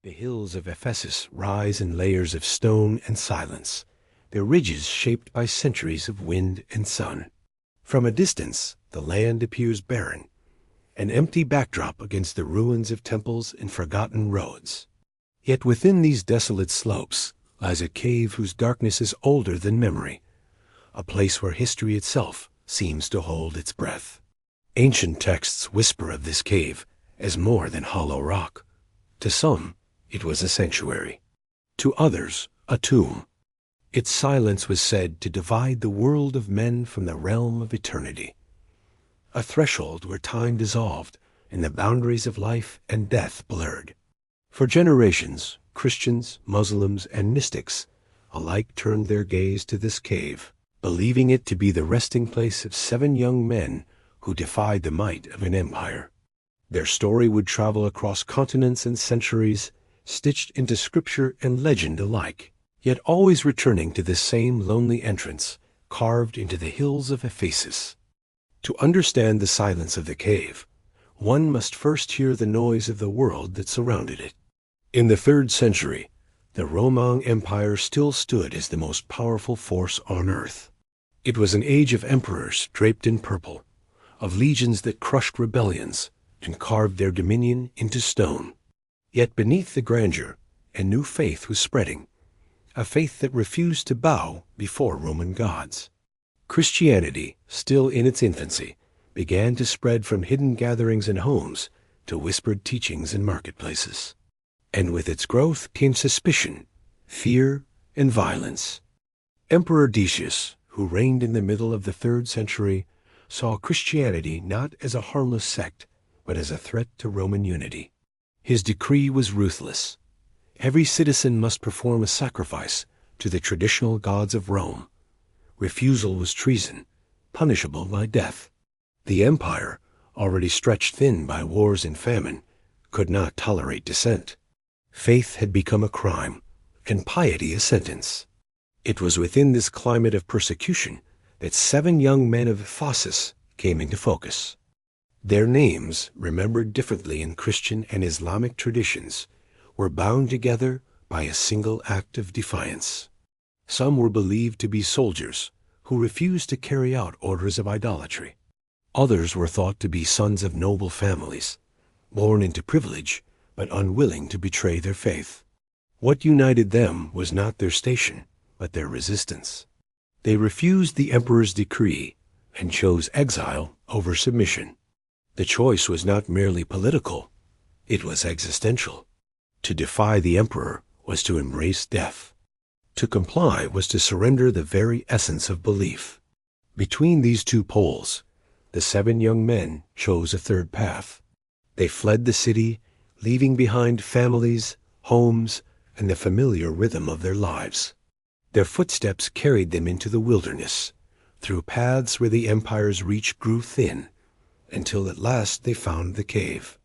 The hills of Ephesus rise in layers of stone and silence, their ridges shaped by centuries of wind and sun. From a distance, the land appears barren, an empty backdrop against the ruins of temples and forgotten roads. Yet within these desolate slopes lies a cave whose darkness is older than memory, a place where history itself seems to hold its breath. Ancient texts whisper of this cave as more than hollow rock. To some, it was a sanctuary. To others, a tomb. Its silence was said to divide the world of men from the realm of eternity, a threshold where time dissolved and the boundaries of life and death blurred. For generations, Christians, Muslims, and mystics alike turned their gaze to this cave, believing it to be the resting place of 7 young men who defied the might of an empire. Their story would travel across continents and centuries, stitched into scripture and legend alike, yet always returning to this same lonely entrance carved into the hills of Ephesus. To understand the silence of the cave, one must first hear the noise of the world that surrounded it. In the 3rd century, the Roman Empire still stood as the most powerful force on earth. It was an age of emperors draped in purple, of legions that crushed rebellions and carved their dominion into stone. Yet beneath the grandeur, a new faith was spreading, a faith that refused to bow before Roman gods. Christianity, still in its infancy, began to spread from hidden gatherings and homes to whispered teachings in marketplaces. And with its growth came suspicion, fear, and violence. Emperor Decius, who reigned in the middle of the 3rd century, saw Christianity not as a harmless sect, but as a threat to Roman unity. His decree was ruthless. Every citizen must perform a sacrifice to the traditional gods of Rome. Refusal was treason, punishable by death. The empire, already stretched thin by wars and famine, could not tolerate dissent. Faith had become a crime, and piety a sentence. It was within this climate of persecution that 7 young men of Ephesus came into focus. Their names, remembered differently in Christian and Islamic traditions, were bound together by a single act of defiance. Some were believed to be soldiers who refused to carry out orders of idolatry. Others were thought to be sons of noble families, born into privilege but unwilling to betray their faith. What united them was not their station, but their resistance. They refused the emperor's decree and chose exile over submission. The choice was not merely political, it was existential. To defy the emperor was to embrace death. To comply was to surrender the very essence of belief. Between these 2 poles, the 7 young men chose a third path. They fled the city, leaving behind families, homes, and the familiar rhythm of their lives. Their footsteps carried them into the wilderness, through paths where the empire's reach grew thin, until at last they found the cave.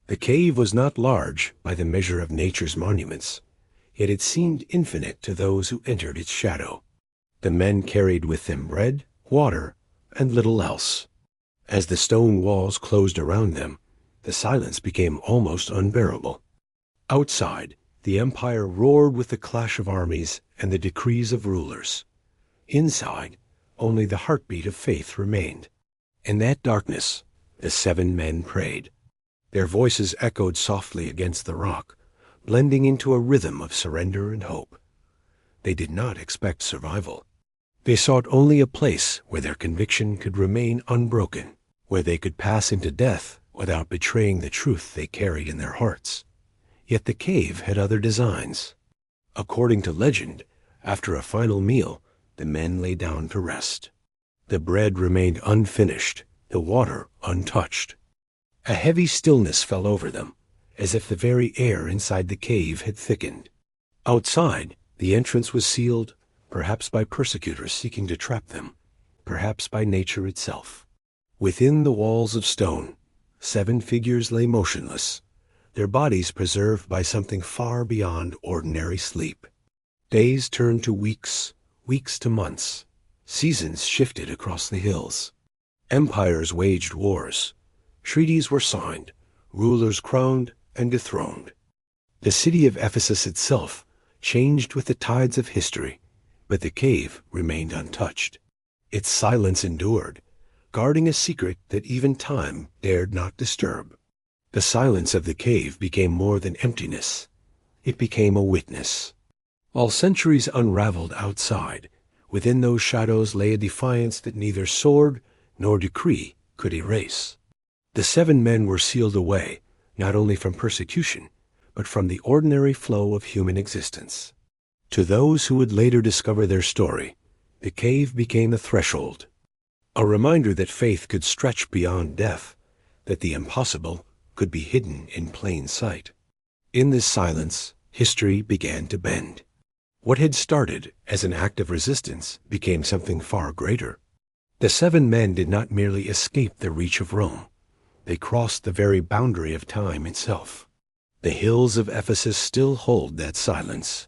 The cave was not large by the measure of nature's monuments, yet it seemed infinite to those who entered its shadow. The men carried with them bread, water, and little else. As the stone walls closed around them, the silence became almost unbearable. Outside, the empire roared with the clash of armies and the decrees of rulers. Inside, only the heartbeat of faith remained. In that darkness, the 7 men prayed. Their voices echoed softly against the rock, blending into a rhythm of surrender and hope. They did not expect survival. They sought only a place where their conviction could remain unbroken, where they could pass into death without betraying the truth they carried in their hearts. Yet the cave had other designs. According to legend, after a final meal, the men lay down to rest. The bread remained unfinished, the water untouched. A heavy stillness fell over them, as if the very air inside the cave had thickened. Outside, the entrance was sealed, perhaps by persecutors seeking to trap them, perhaps by nature itself. Within the walls of stone, 7 figures lay motionless, their bodies preserved by something far beyond ordinary sleep. Days turned to weeks, weeks to months. Seasons shifted across the hills. Empires waged wars. Treaties were signed, rulers crowned and dethroned. The city of Ephesus itself changed with the tides of history, but the cave remained untouched. Its silence endured, guarding a secret that even time dared not disturb. The silence of the cave became more than emptiness. It became a witness. While centuries unraveled outside, within those shadows lay a defiance that neither sword nor decree could erase. The 7 men were sealed away, not only from persecution, but from the ordinary flow of human existence. To those who would later discover their story, the cave became a threshold, a reminder that faith could stretch beyond death, that the impossible could be hidden in plain sight. In this silence, history began to bend. What had started as an act of resistance became something far greater. The 7 men did not merely escape the reach of Rome. They crossed the very boundary of time itself. The hills of Ephesus still hold that silence.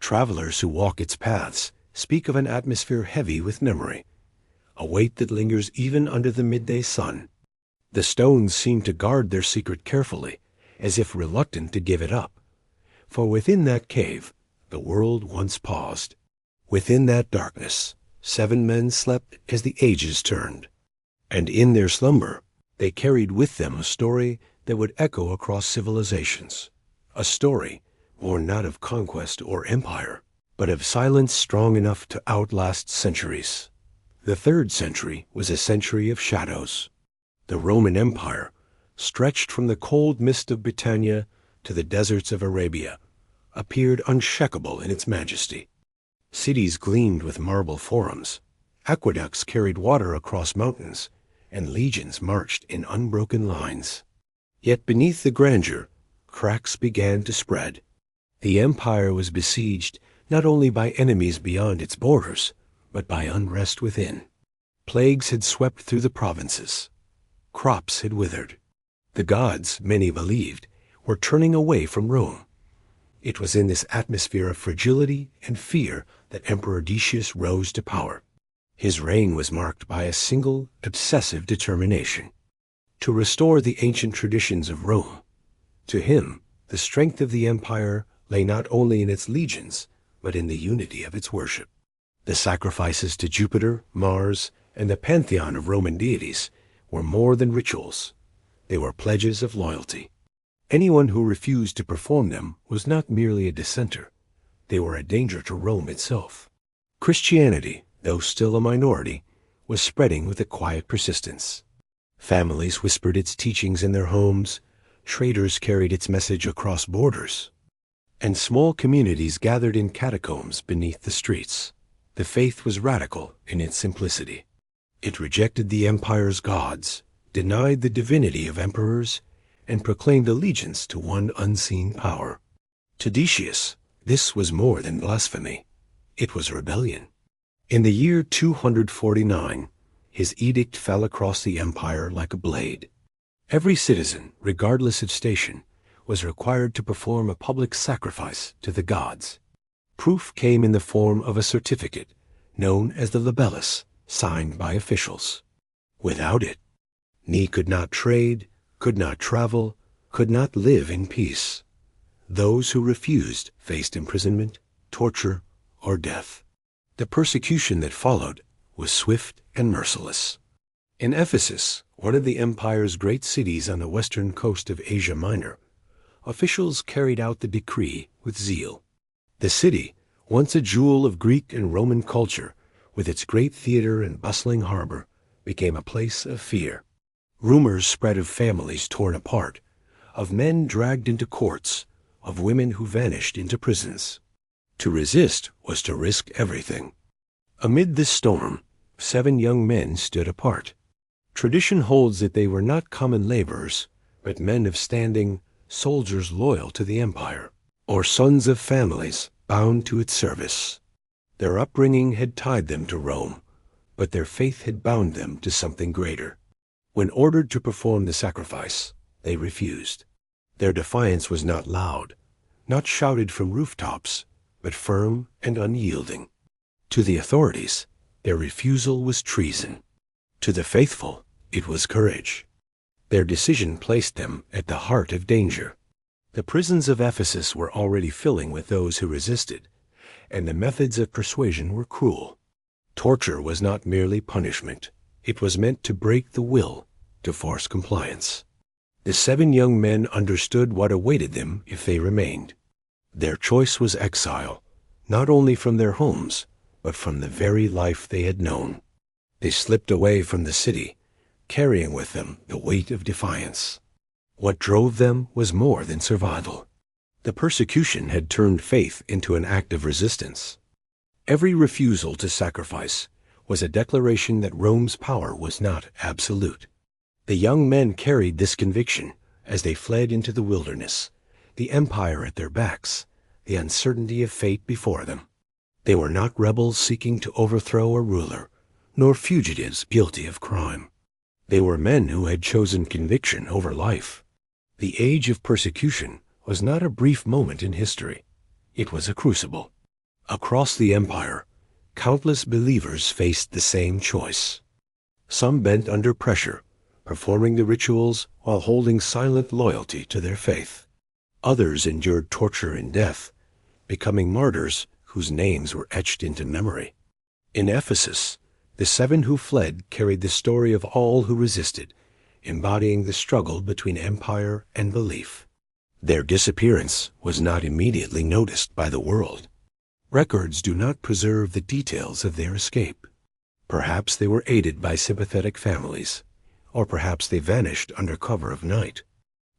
Travelers who walk its paths speak of an atmosphere heavy with memory, a weight that lingers even under the midday sun. The stones seem to guard their secret carefully, as if reluctant to give it up. For within that cave, the world once paused. Within that darkness, 7 men slept as the ages turned. And in their slumber, they carried with them a story that would echo across civilizations. A story born not of conquest or empire, but of silence strong enough to outlast centuries. The 3rd century was a century of shadows. The Roman Empire, stretched from the cold mist of Britannia to the deserts of Arabia, appeared unshakable in its majesty. Cities gleamed with marble forums, aqueducts carried water across mountains, and legions marched in unbroken lines. Yet beneath the grandeur, cracks began to spread. The empire was besieged not only by enemies beyond its borders, but by unrest within. Plagues had swept through the provinces. Crops had withered. The gods, many believed, were turning away from Rome. It was in this atmosphere of fragility and fear that Emperor Decius rose to power. His reign was marked by a single, obsessive determination: to restore the ancient traditions of Rome. To him, the strength of the empire lay not only in its legions, but in the unity of its worship. The sacrifices to Jupiter, Mars, and the pantheon of Roman deities were more than rituals. They were pledges of loyalty. Anyone who refused to perform them was not merely a dissenter. They were a danger to Rome itself. Christianity, though still a minority, was spreading with a quiet persistence. Families whispered its teachings in their homes, traders carried its message across borders, and small communities gathered in catacombs beneath the streets. The faith was radical in its simplicity. It rejected the empire's gods, denied the divinity of emperors, and proclaimed allegiance to one unseen power. To Decius, this was more than blasphemy. It was rebellion. In the year 249, his edict fell across the empire like a blade. Every citizen, regardless of station, was required to perform a public sacrifice to the gods. Proof came in the form of a certificate, known as the libellus, signed by officials. Without it, he could not trade, could not travel, could not live in peace. Those who refused faced imprisonment, torture, or death. The persecution that followed was swift and merciless. In Ephesus, one of the empire's great cities on the western coast of Asia Minor, officials carried out the decree with zeal. The city, once a jewel of Greek and Roman culture, with its great theater and bustling harbor, became a place of fear. Rumors spread of families torn apart, of men dragged into courts, of women who vanished into prisons. To resist was to risk everything. Amid this storm, 7 young men stood apart. Tradition holds that they were not common laborers, but men of standing, soldiers loyal to the empire, or sons of families bound to its service. Their upbringing had tied them to Rome, but their faith had bound them to something greater. When ordered to perform the sacrifice, they refused. Their defiance was not loud, not shouted from rooftops, but firm and unyielding. To the authorities, their refusal was treason. To the faithful, it was courage. Their decision placed them at the heart of danger. The prisons of Ephesus were already filling with those who resisted, and the methods of persuasion were cruel. Torture was not merely punishment. It was meant to break the will, to force compliance. The 7 young men understood what awaited them if they remained. Their choice was exile, not only from their homes, but from the very life they had known. They slipped away from the city, carrying with them the weight of defiance. What drove them was more than survival. The persecution had turned faith into an act of resistance. Every refusal to sacrifice was a declaration that Rome's power was not absolute. The young men carried this conviction as they fled into the wilderness, the empire at their backs, the uncertainty of fate before them. They were not rebels seeking to overthrow a ruler, nor fugitives guilty of crime. They were men who had chosen conviction over life. The age of persecution was not a brief moment in history. It was a crucible. Across the empire, countless believers faced the same choice. Some bent under pressure, performing the rituals while holding silent loyalty to their faith. Others endured torture and death, becoming martyrs whose names were etched into memory. In Ephesus, the 7 who fled carried the story of all who resisted, embodying the struggle between empire and belief. Their disappearance was not immediately noticed by the world. Records do not preserve the details of their escape. Perhaps they were aided by sympathetic families, or perhaps they vanished under cover of night.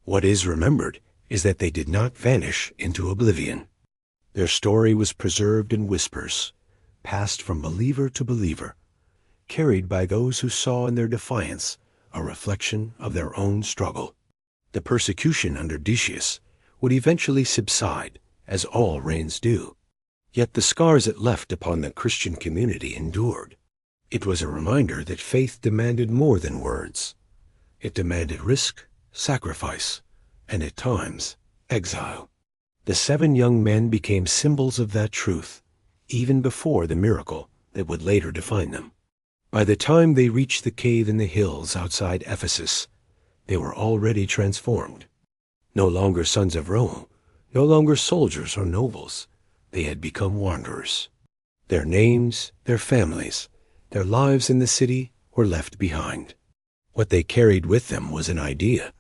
What is remembered is that they did not vanish into oblivion. Their story was preserved in whispers, passed from believer to believer, carried by those who saw in their defiance a reflection of their own struggle. The persecution under Decius would eventually subside, as all reigns do. Yet the scars it left upon the Christian community endured. It was a reminder that faith demanded more than words. It demanded risk, sacrifice, and at times, exile. The 7 young men became symbols of that truth, even before the miracle that would later define them. By the time they reached the cave in the hills outside Ephesus, they were already transformed. No longer sons of Rome, no longer soldiers or nobles, they had become wanderers. Their names, their families, their lives in the city were left behind. What they carried with them was an idea,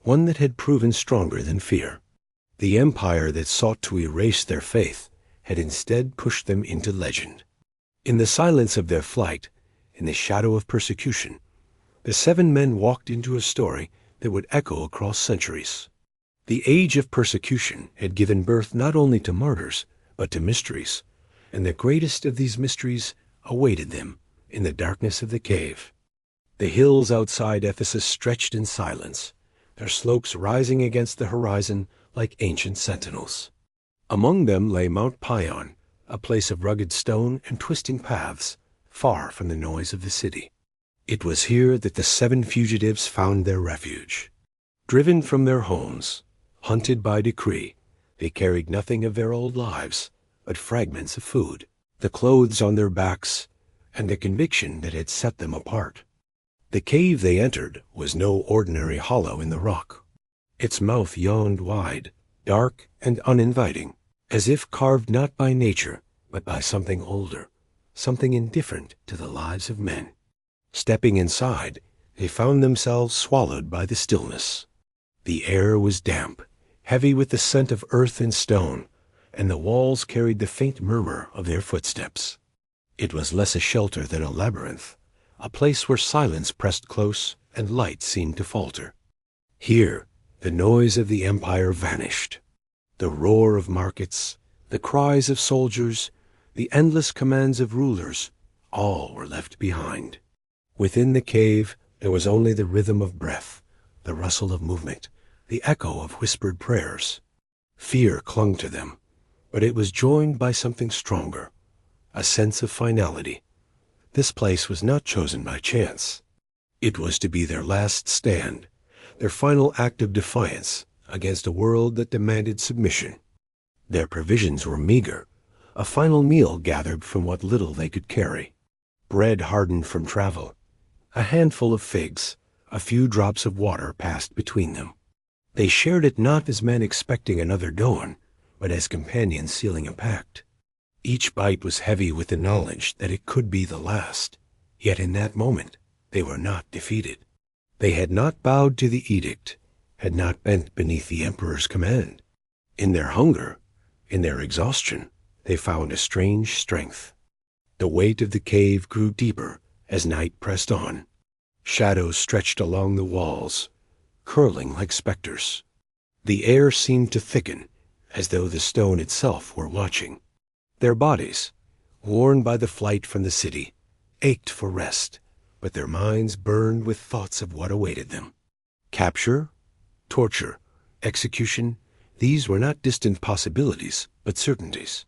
one that had proven stronger than fear. The empire that sought to erase their faith had instead pushed them into legend. In the silence of their flight, in the shadow of persecution, the 7 men walked into a story that would echo across centuries. The age of persecution had given birth not only to martyrs, but to mysteries, and the greatest of these mysteries awaited them in the darkness of the cave. The hills outside Ephesus stretched in silence, their slopes rising against the horizon like ancient sentinels. Among them lay Mount Pion, a place of rugged stone and twisting paths, far from the noise of the city. It was here that the 7 fugitives found their refuge. Driven from their homes, hunted by decree, they carried nothing of their old lives, but fragments of food, the clothes on their backs, and the conviction that had set them apart. The cave they entered was no ordinary hollow in the rock. Its mouth yawned wide, dark and uninviting, as if carved not by nature, but by something older, something indifferent to the lives of men. Stepping inside, they found themselves swallowed by the stillness. The air was damp, heavy with the scent of earth and stone, and the walls carried the faint murmur of their footsteps. It was less a shelter than a labyrinth, a place where silence pressed close and light seemed to falter. Here, the noise of the empire vanished. The roar of markets, the cries of soldiers, the endless commands of rulers, all were left behind. Within the cave, there was only the rhythm of breath, the rustle of movement, the echo of whispered prayers. Fear clung to them, but it was joined by something stronger, a sense of finality. This place was not chosen by chance. It was to be their last stand, their final act of defiance against a world that demanded submission. Their provisions were meager, a final meal gathered from what little they could carry. Bread hardened from travel, a handful of figs, a few drops of water passed between them. They shared it not as men expecting another dawn, but as companions sealing a pact. Each bite was heavy with the knowledge that it could be the last. Yet in that moment, they were not defeated. They had not bowed to the edict, had not bent beneath the emperor's command. In their hunger, in their exhaustion, they found a strange strength. The weight of the cave grew deeper as night pressed on. Shadows stretched along the walls, curling like specters. The air seemed to thicken, as though the stone itself were watching. Their bodies, worn by the flight from the city, ached for rest, but their minds burned with thoughts of what awaited them. Capture, torture, execution, these were not distant possibilities, but certainties.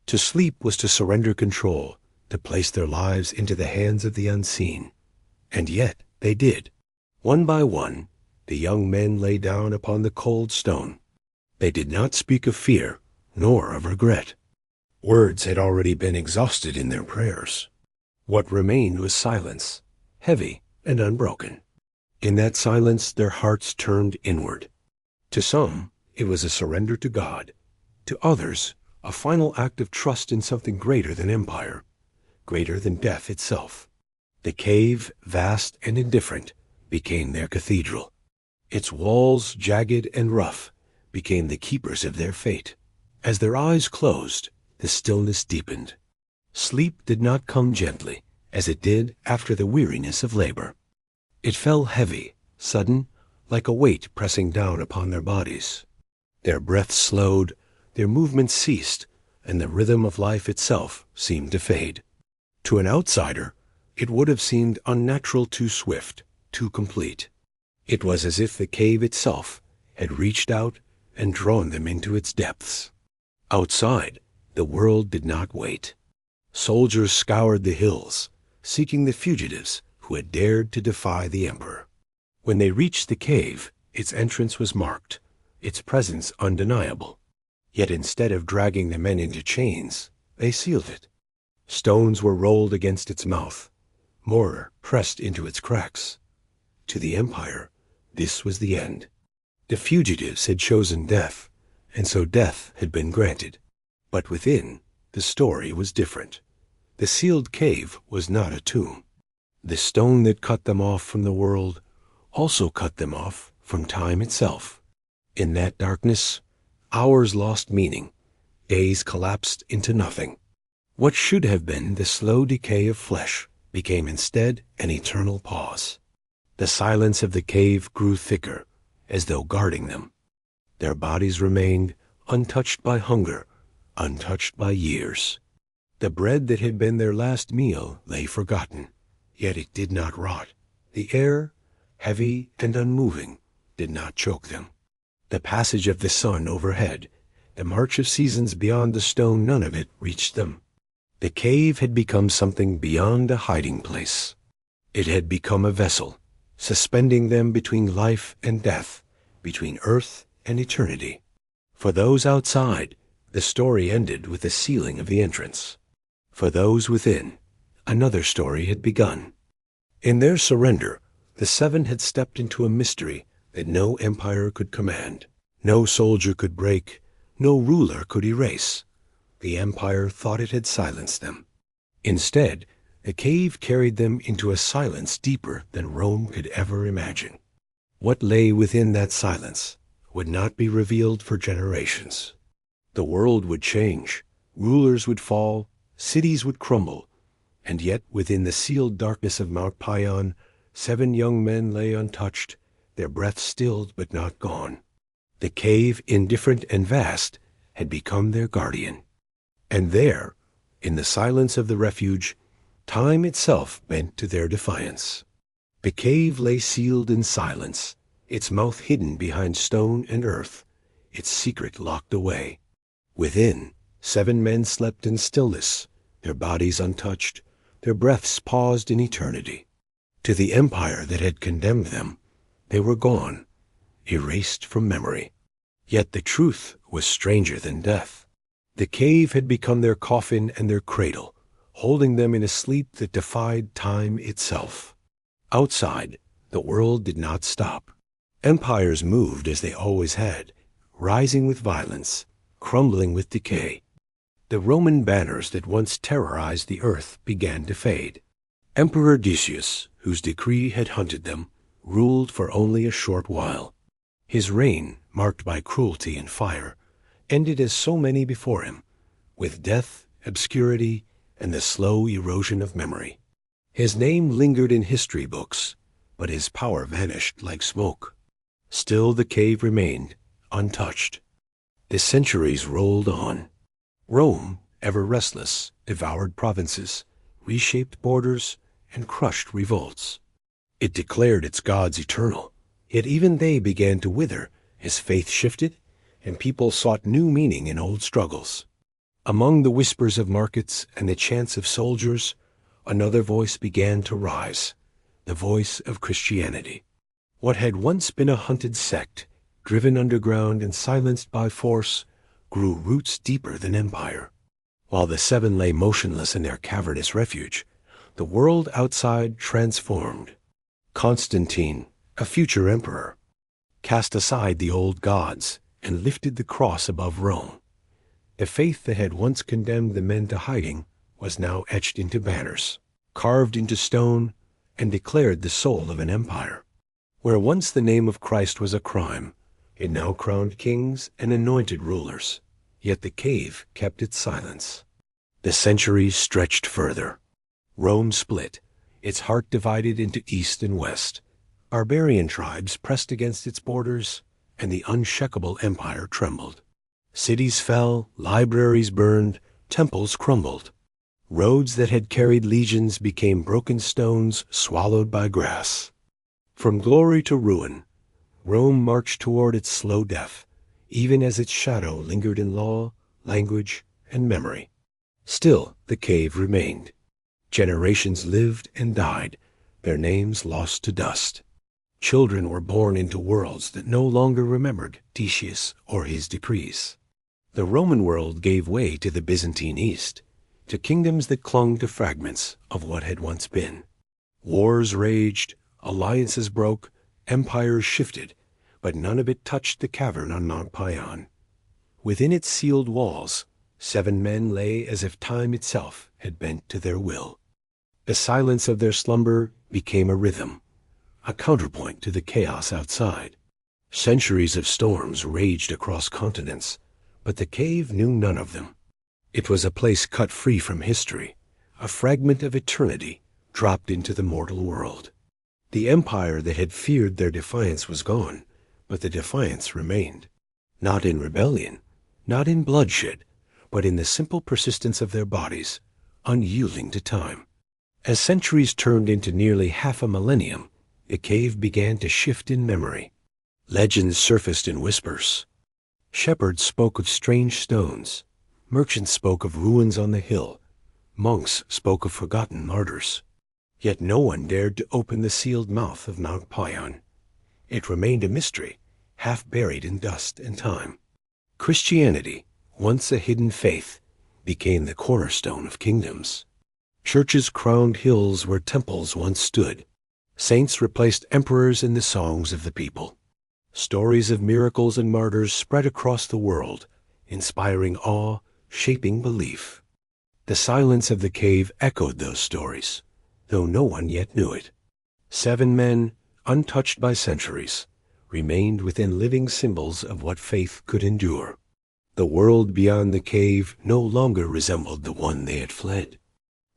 To sleep was to surrender control, to place their lives into the hands of the unseen. And yet they did. One by one, the young men lay down upon the cold stone. They did not speak of fear, nor of regret. Words had already been exhausted in their prayers. What remained was silence, heavy and unbroken. In that silence their hearts turned inward. To some, it was a surrender to God. To others, a final act of trust in something greater than empire, greater than death itself. The cave, vast and indifferent, became their cathedral. Its walls, jagged and rough, became the keepers of their fate. As their eyes closed, the stillness deepened. Sleep did not come gently, as it did after the weariness of labor. It fell heavy, sudden, like a weight pressing down upon their bodies. Their breath slowed, their movements ceased, and the rhythm of life itself seemed to fade. To an outsider, it would have seemed unnatural, too swift, too complete. It was as if the cave itself had reached out and drawn them into its depths. Outside, the world did not wait. Soldiers scoured the hills, seeking the fugitives who had dared to defy the emperor. When they reached the cave, its entrance was marked, its presence undeniable. Yet instead of dragging the men into chains, they sealed it. Stones were rolled against its mouth, mortar pressed into its cracks. To the empire, this was the end. The fugitives had chosen death, and so death had been granted. But within, the story was different. The sealed cave was not a tomb. The stone that cut them off from the world also cut them off from time itself. In that darkness, hours lost meaning, days collapsed into nothing. What should have been the slow decay of flesh became instead an eternal pause. The silence of the cave grew thicker, as though guarding them. Their bodies remained untouched by hunger, untouched by years. The bread that had been their last meal lay forgotten, yet it did not rot. The air, heavy and unmoving, did not choke them. The passage of the sun overhead, the march of seasons beyond the stone, none of it reached them. The cave had become something beyond a hiding place. It had become a vessel, suspending them between life and death, between earth and eternity. For those outside, the story ended with the sealing of the entrance. For those within, another story had begun. In their surrender, the seven had stepped into a mystery that no empire could command, no soldier could break, no ruler could erase. The empire thought it had silenced them. Instead, the cave carried them into a silence deeper than Rome could ever imagine. What lay within that silence would not be revealed for generations. The world would change, rulers would fall, cities would crumble, and yet within the sealed darkness of Mount Pion, 7 young men lay untouched, their breath stilled but not gone. The cave, indifferent and vast, had become their guardian. And there, in the silence of the refuge, time itself bent to their defiance. The cave lay sealed in silence, its mouth hidden behind stone and earth, its secret locked away. Within, 7 men slept in stillness, their bodies untouched, their breaths paused in eternity. To the empire that had condemned them, they were gone, erased from memory. Yet the truth was stranger than death. The cave had become their coffin and their cradle, holding them in a sleep that defied time itself. Outside, the world did not stop. Empires moved as they always had, rising with violence, crumbling with decay. The Roman banners that once terrorized the earth began to fade. Emperor Decius, whose decree had hunted them, ruled for only a short while. His reign, marked by cruelty and fire, ended as so many before him, with death, obscurity, and the slow erosion of memory. His name lingered in history books, but his power vanished like smoke. Still the cave remained, untouched. The centuries rolled on. Rome, ever restless, devoured provinces, reshaped borders, and crushed revolts. It declared its gods eternal, yet even they began to wither as faith shifted and people sought new meaning in old struggles. Among the whispers of markets and the chants of soldiers, another voice began to rise, the voice of Christianity. What had once been a hunted sect, driven underground and silenced by force, grew roots deeper than empire. While the seven lay motionless in their cavernous refuge, the world outside transformed. Constantine, a future emperor, cast aside the old gods and lifted the cross above Rome. The faith that had once condemned the men to hiding was now etched into banners, carved into stone, and declared the soul of an empire. Where once the name of Christ was a crime, it now crowned kings and anointed rulers. Yet the cave kept its silence. The centuries stretched further. Rome split, its heart divided into east and west. Barbarian tribes pressed against its borders, and the unshakable empire trembled. Cities fell, libraries burned, temples crumbled. Roads that had carried legions became broken stones swallowed by grass. From glory to ruin, Rome marched toward its slow death, even as its shadow lingered in law, language, and memory. Still, the cave remained. Generations lived and died, their names lost to dust. Children were born into worlds that no longer remembered Decius or his decrees. The Roman world gave way to the Byzantine East, to kingdoms that clung to fragments of what had once been. Wars raged, alliances broke, empires shifted, but none of it touched the cavern on Mount Pion. Within its sealed walls, 7 men lay as if time itself had bent to their will. The silence of their slumber became a rhythm, a counterpoint to the chaos outside. Centuries of storms raged across continents, but the cave knew none of them. It was a place cut free from history, a fragment of eternity dropped into the mortal world. The empire that had feared their defiance was gone, but the defiance remained. Not in rebellion, not in bloodshed, but in the simple persistence of their bodies, unyielding to time. As centuries turned into nearly half a millennium, the cave began to shift in memory. Legends surfaced in whispers. Shepherds spoke of strange stones. Merchants spoke of ruins on the hill. Monks spoke of forgotten martyrs. Yet no one dared to open the sealed mouth of Mount Pion. It remained a mystery, half buried in dust and time. Christianity, once a hidden faith, became the cornerstone of kingdoms. Churches crowned hills where temples once stood. Saints replaced emperors in the songs of the people. Stories of miracles and martyrs spread across the world, inspiring awe, shaping belief. The silence of the cave echoed those stories, though no one yet knew it. 7 men, untouched by centuries, remained within living symbols of what faith could endure. The world beyond the cave no longer resembled the one they had fled.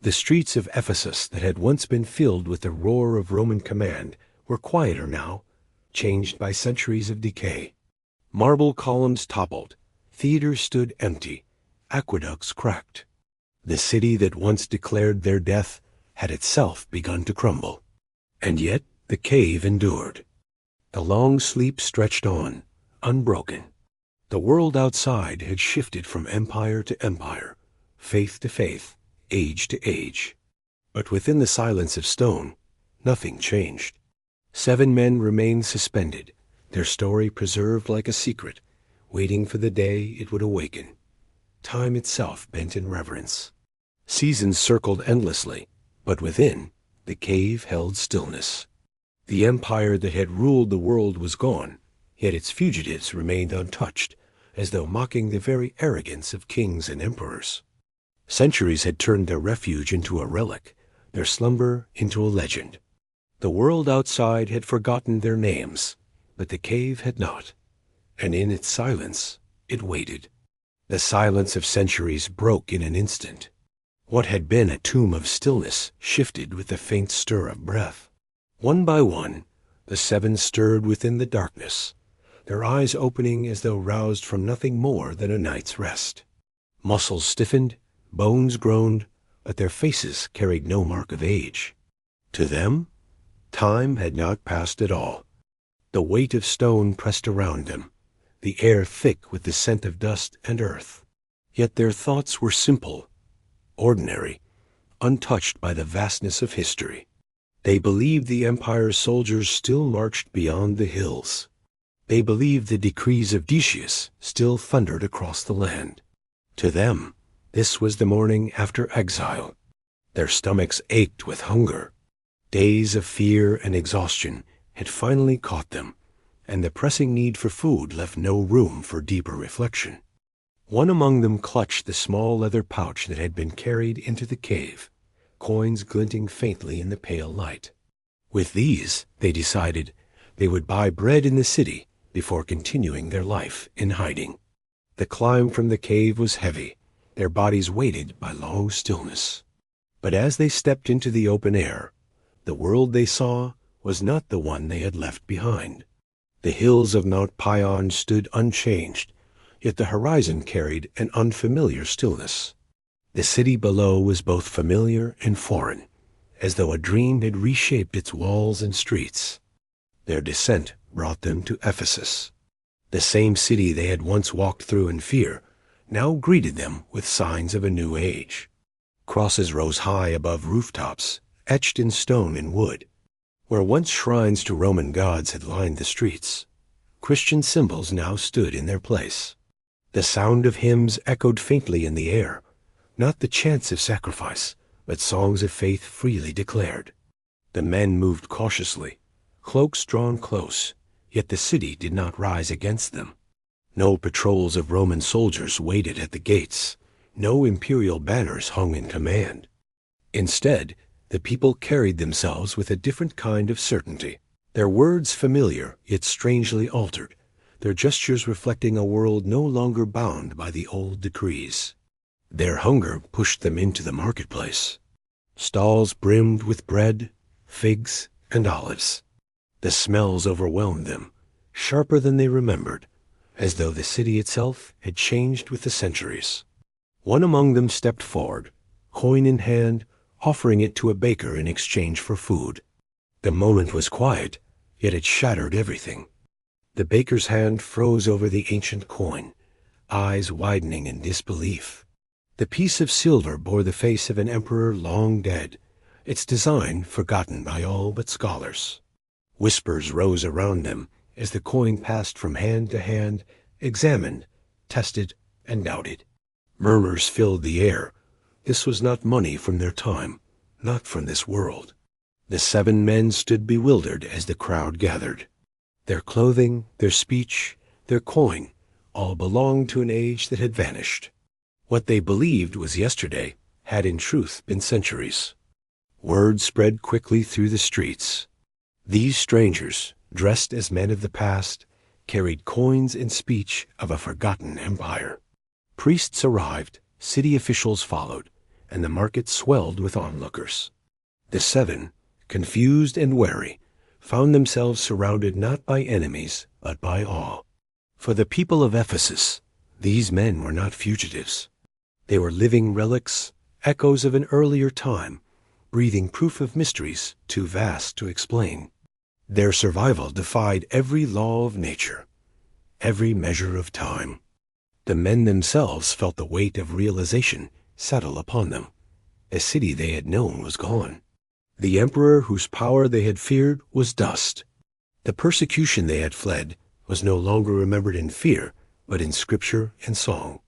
The streets of Ephesus that had once been filled with the roar of Roman command were quieter now, changed by centuries of decay. Marble columns toppled, theaters stood empty, aqueducts cracked. The city that once declared their death had itself begun to crumble. And yet the cave endured. The long sleep stretched on, unbroken. The world outside had shifted from empire to empire, faith to faith, age to age. But within the silence of stone, nothing changed. 7 men remained suspended, their story preserved like a secret, waiting for the day it would awaken. Time itself bent in reverence. Seasons circled endlessly, but within, the cave held stillness. The empire that had ruled the world was gone, yet its fugitives remained untouched, as though mocking the very arrogance of kings and emperors. Centuries had turned their refuge into a relic, their slumber into a legend. The world outside had forgotten their names, but the cave had not, and in its silence it waited. The silence of centuries broke in an instant. What had been a tomb of stillness shifted with the faint stir of breath. One by one, the seven stirred within the darkness, their eyes opening as though roused from nothing more than a night's rest. Muscles stiffened, bones groaned, but their faces carried no mark of age. To them, time had not passed at all. The weight of stone pressed around them, the air thick with the scent of dust and earth. Yet their thoughts were simple, ordinary, untouched by the vastness of history. They believed the empire's soldiers still marched beyond the hills. They believed the decrees of Decius still thundered across the land. To them, this was the morning after exile. Their stomachs ached with hunger. Days of fear and exhaustion had finally caught them, and the pressing need for food left no room for deeper reflection. One among them clutched the small leather pouch that had been carried into the cave, coins glinting faintly in the pale light. With these, they decided, they would buy bread in the city before continuing their life in hiding. The climb from the cave was heavy, their bodies weighted by long stillness. But as they stepped into the open air, the world they saw was not the one they had left behind. The hills of Mount Pion stood unchanged, yet the horizon carried an unfamiliar stillness. The city below was both familiar and foreign, as though a dream had reshaped its walls and streets. Their descent brought them to Ephesus. The same city they had once walked through in fear now greeted them with signs of a new age. Crosses rose high above rooftops, etched in stone and wood. Where once shrines to Roman gods had lined the streets, Christian symbols now stood in their place. The sound of hymns echoed faintly in the air, not the chants of sacrifice, but songs of faith freely declared. The men moved cautiously, cloaks drawn close, yet the city did not rise against them. No patrols of Roman soldiers waited at the gates, no imperial banners hung in command. Instead, the people carried themselves with a different kind of certainty, their words familiar yet strangely altered, their gestures reflecting a world no longer bound by the old decrees. Their hunger pushed them into the marketplace. Stalls brimmed with bread, figs, and olives. The smells overwhelmed them, sharper than they remembered, as though the city itself had changed with the centuries. One among them stepped forward, coin in hand, offering it to a baker in exchange for food. The moment was quiet, yet it shattered everything. The baker's hand froze over the ancient coin, eyes widening in disbelief. The piece of silver bore the face of an emperor long dead, its design forgotten by all but scholars. Whispers rose around them as the coin passed from hand to hand, examined, tested, and doubted. Murmurs filled the air. This was not money from their time, not from this world. The seven men stood bewildered as the crowd gathered. Their clothing, their speech, their coin, all belonged to an age that had vanished. What they believed was yesterday had in truth been centuries. Word spread quickly through the streets. These strangers, dressed as men of the past, carried coins and speech of a forgotten empire. Priests arrived, city officials followed, and the market swelled with onlookers. The seven, confused and wary, found themselves surrounded not by enemies, but by awe. For the people of Ephesus, these men were not fugitives. They were living relics, echoes of an earlier time, breathing proof of mysteries too vast to explain. Their survival defied every law of nature, every measure of time. The men themselves felt the weight of realization settle upon them. A city they had known was gone. The emperor whose power they had feared was dust. The persecution they had fled was no longer remembered in fear, but in scripture and song.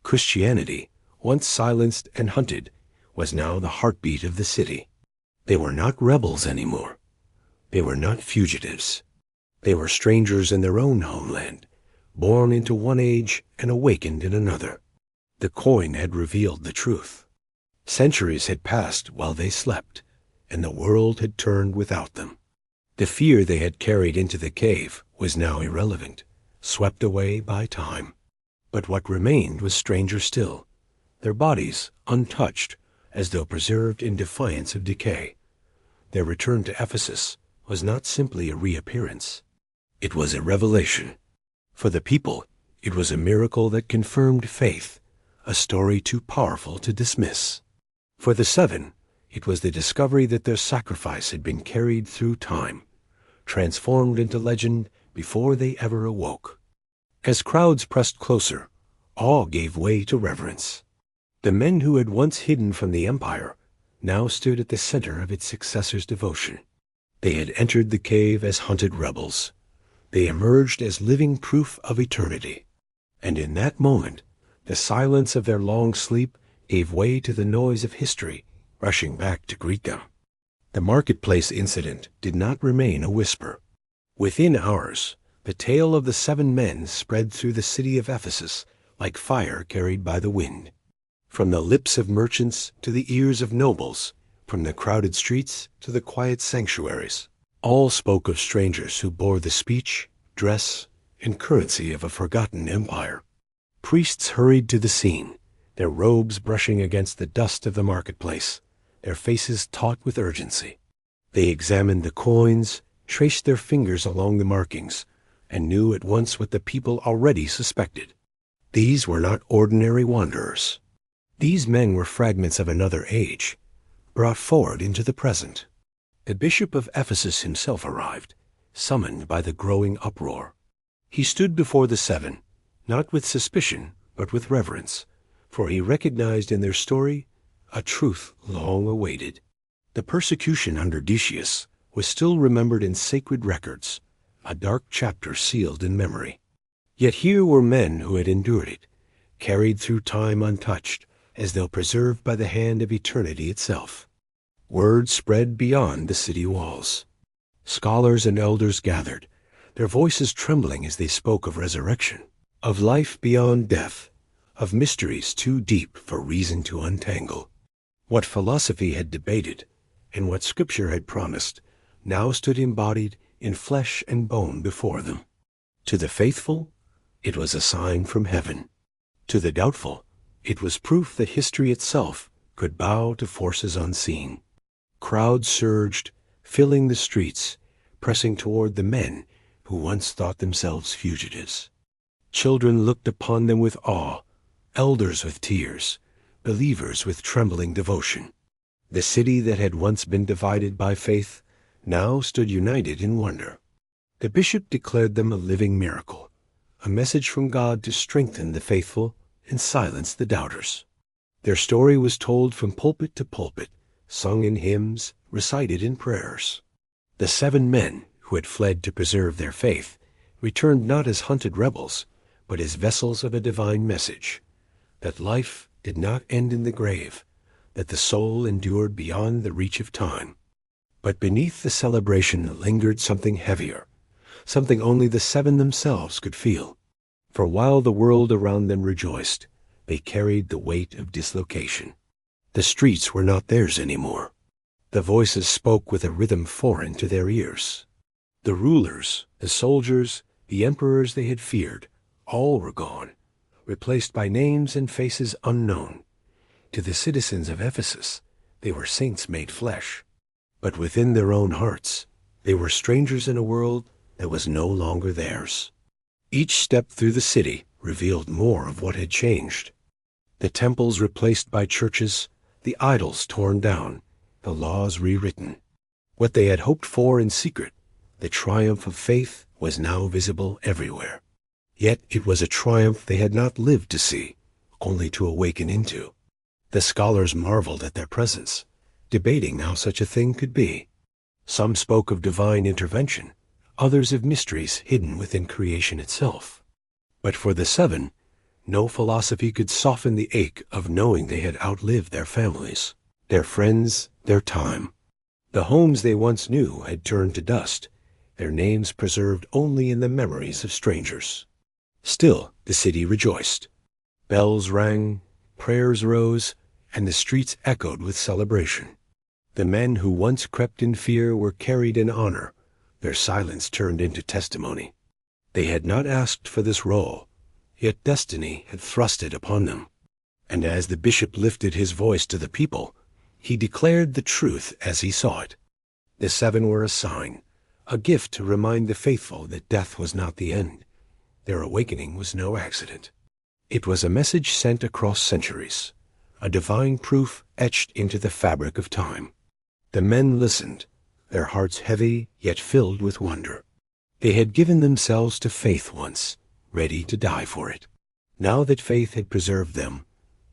Christianity, once silenced and hunted, was now the heartbeat of the city. They were not rebels anymore. They were not fugitives. They were strangers in their own homeland, born into one age and awakened in another. The coin had revealed the truth. Centuries had passed while they slept, and the world had turned without them. The fear they had carried into the cave was now irrelevant, swept away by time. But what remained was stranger still, their bodies untouched, as though preserved in defiance of decay. Their return to Ephesus was not simply a reappearance. It was a revelation. For the people, it was a miracle that confirmed faith, a story too powerful to dismiss. For the seven, it was the discovery that their sacrifice had been carried through time, transformed into legend before they ever awoke. As crowds pressed closer, awe gave way to reverence. The men who had once hidden from the empire now stood at the center of its successors' devotion. They had entered the cave as hunted rebels. They emerged as living proof of eternity. And in that moment, the silence of their long sleep gave way to the noise of history rushing back to greet them. The marketplace incident did not remain a whisper. Within hours, the tale of the seven men spread through the city of Ephesus like fire carried by the wind. From the lips of merchants to the ears of nobles, from the crowded streets to the quiet sanctuaries, all spoke of strangers who bore the speech, dress, and currency of a forgotten empire. Priests hurried to the scene, their robes brushing against the dust of the marketplace, their faces taut with urgency. They examined the coins, traced their fingers along the markings, and knew at once what the people already suspected. These were not ordinary wanderers. These men were fragments of another age, brought forward into the present. The bishop of Ephesus himself arrived, summoned by the growing uproar. He stood before the seven, not with suspicion, but with reverence, for he recognized in their story a truth long awaited. The persecution under Decius was still remembered in sacred records, a dark chapter sealed in memory. Yet here were men who had endured it, carried through time untouched, as though preserved by the hand of eternity itself. Word spread beyond the city walls. Scholars and elders gathered, their voices trembling as they spoke of resurrection, of life beyond death, of mysteries too deep for reason to untangle. What philosophy had debated, and what Scripture had promised, now stood embodied in flesh and bone before them. To the faithful, it was a sign from heaven. To the doubtful, it was proof that history itself could bow to forces unseen. Crowds surged, filling the streets, pressing toward the men who once thought themselves fugitives. Children looked upon them with awe, elders with tears, believers with trembling devotion. The city that had once been divided by faith now stood united in wonder. The bishop declared them a living miracle, a message from God to strengthen the faithful and silence the doubters. Their story was told from pulpit to pulpit, sung in hymns, recited in prayers. The seven men who had fled to preserve their faith returned not as hunted rebels, but as vessels of a divine message, that life did not end in the grave, that the soul endured beyond the reach of time. But beneath the celebration lingered something heavier, something only the seven themselves could feel. For while the world around them rejoiced, they carried the weight of dislocation. The streets were not theirs anymore. The voices spoke with a rhythm foreign to their ears. The rulers, the soldiers, the emperors they had feared, all were gone, replaced by names and faces unknown. To the citizens of Ephesus, they were saints made flesh. But within their own hearts, they were strangers in a world that was no longer theirs. Each step through the city revealed more of what had changed. The temples replaced by churches, the idols torn down, the laws rewritten. What they had hoped for in secret, the triumph of faith, was now visible everywhere. Yet it was a triumph they had not lived to see, only to awaken into. The scholars marveled at their presence, debating how such a thing could be. Some spoke of divine intervention, others of mysteries hidden within creation itself. But for the seven, no philosophy could soften the ache of knowing they had outlived their families, their friends, their time. The homes they once knew had turned to dust, their names preserved only in the memories of strangers. Still, the city rejoiced. Bells rang, prayers rose, and the streets echoed with celebration. The men who once crept in fear were carried in honor, their silence turned into testimony. They had not asked for this role, yet destiny had thrust it upon them. And as the bishop lifted his voice to the people, he declared the truth as he saw it. The seven were a sign, a gift to remind the faithful that death was not the end. Their awakening was no accident. It was a message sent across centuries, a divine proof etched into the fabric of time. The men listened, their hearts heavy yet filled with wonder. They had given themselves to faith once, ready to die for it. Now that faith had preserved them,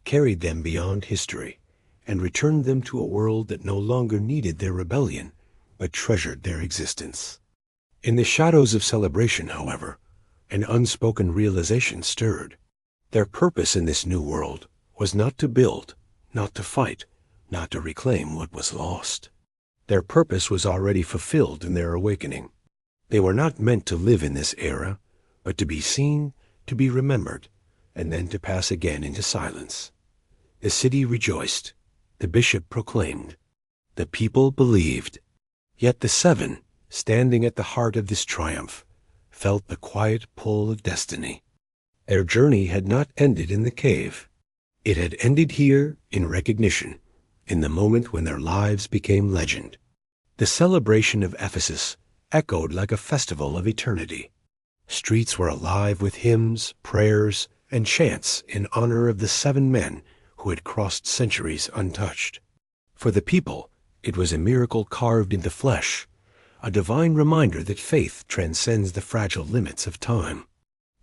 carried them beyond history, and returned them to a world that no longer needed their rebellion, but treasured their existence. In the shadows of celebration, however, an unspoken realization stirred. Their purpose in this new world was not to build, not to fight, not to reclaim what was lost. Their purpose was already fulfilled in their awakening. They were not meant to live in this era, but to be seen, to be remembered, and then to pass again into silence. The city rejoiced. The bishop proclaimed. The people believed. Yet the seven, standing at the heart of this triumph, felt the quiet pull of destiny. Their journey had not ended in the cave. It had ended here in recognition, in the moment when their lives became legend. The celebration of Ephesus echoed like a festival of eternity. Streets were alive with hymns, prayers, and chants in honor of the seven men who had crossed centuries untouched. For the people, it was a miracle carved into flesh, a divine reminder that faith transcends the fragile limits of time.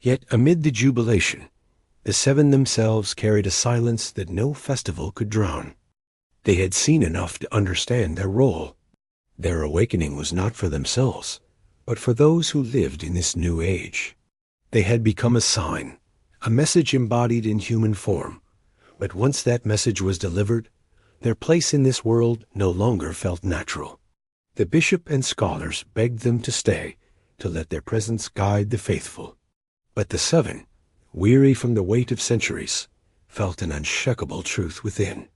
Yet amid the jubilation, the seven themselves carried a silence that no festival could drown. They had seen enough to understand their role. Their awakening was not for themselves, but for those who lived in this new age. They had become a sign, a message embodied in human form. But once that message was delivered, their place in this world no longer felt natural. The bishop and scholars begged them to stay, to let their presence guide the faithful. But the seven, weary from the weight of centuries, felt an unshakable truth within.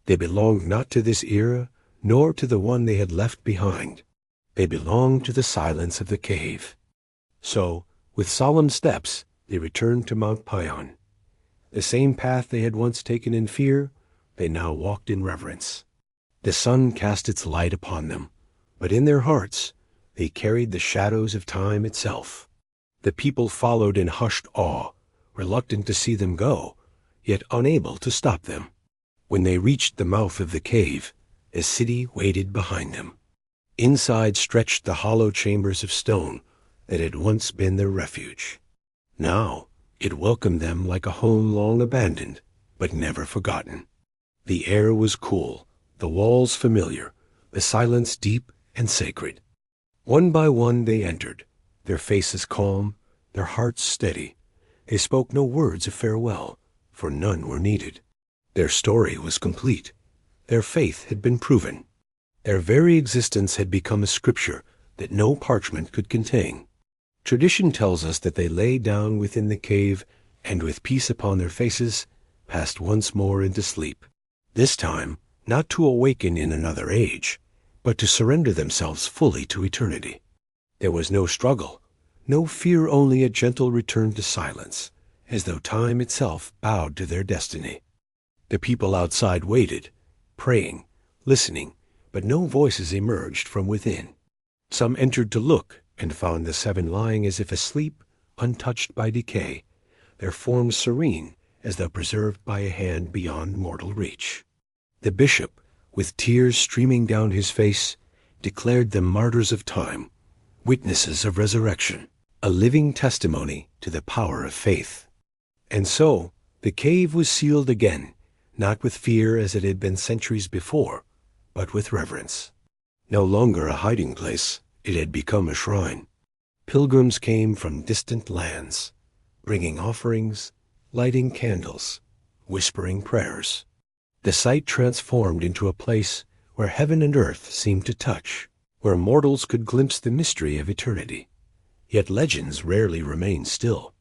They belonged not to this era, nor to the one they had left behind. They belonged to the silence of the cave. So, with solemn steps, they returned to Mount Pion. The same path they had once taken in fear, they now walked in reverence. The sun cast its light upon them, but in their hearts they carried the shadows of time itself. The people followed in hushed awe, reluctant to see them go, yet unable to stop them. When they reached the mouth of the cave, a city waited behind them. Inside stretched the hollow chambers of stone that had once been their refuge. Now it welcomed them like a home long abandoned, but never forgotten. The air was cool, the walls familiar, the silence deep and sacred. One by one they entered, their faces calm, their hearts steady. They spoke no words of farewell, for none were needed. Their story was complete. Their faith had been proven. Their very existence had become a scripture that no parchment could contain. Tradition tells us that they lay down within the cave and with peace upon their faces passed once more into sleep. This time, not to awaken in another age, but to surrender themselves fully to eternity. There was no struggle, no fear, only a gentle return to silence, as though time itself bowed to their destiny. The people outside waited, praying, listening, but no voices emerged from within. Some entered to look and found the seven lying as if asleep, untouched by decay, their forms serene as though preserved by a hand beyond mortal reach. The bishop, with tears streaming down his face, declared them martyrs of time, witnesses of resurrection, a living testimony to the power of faith. And so the cave was sealed again, not with fear as it had been centuries before, but with reverence. No longer a hiding place, it had become a shrine. Pilgrims came from distant lands, bringing offerings, lighting candles, whispering prayers. The site transformed into a place where heaven and earth seemed to touch, where mortals could glimpse the mystery of eternity. Yet legends rarely remained still.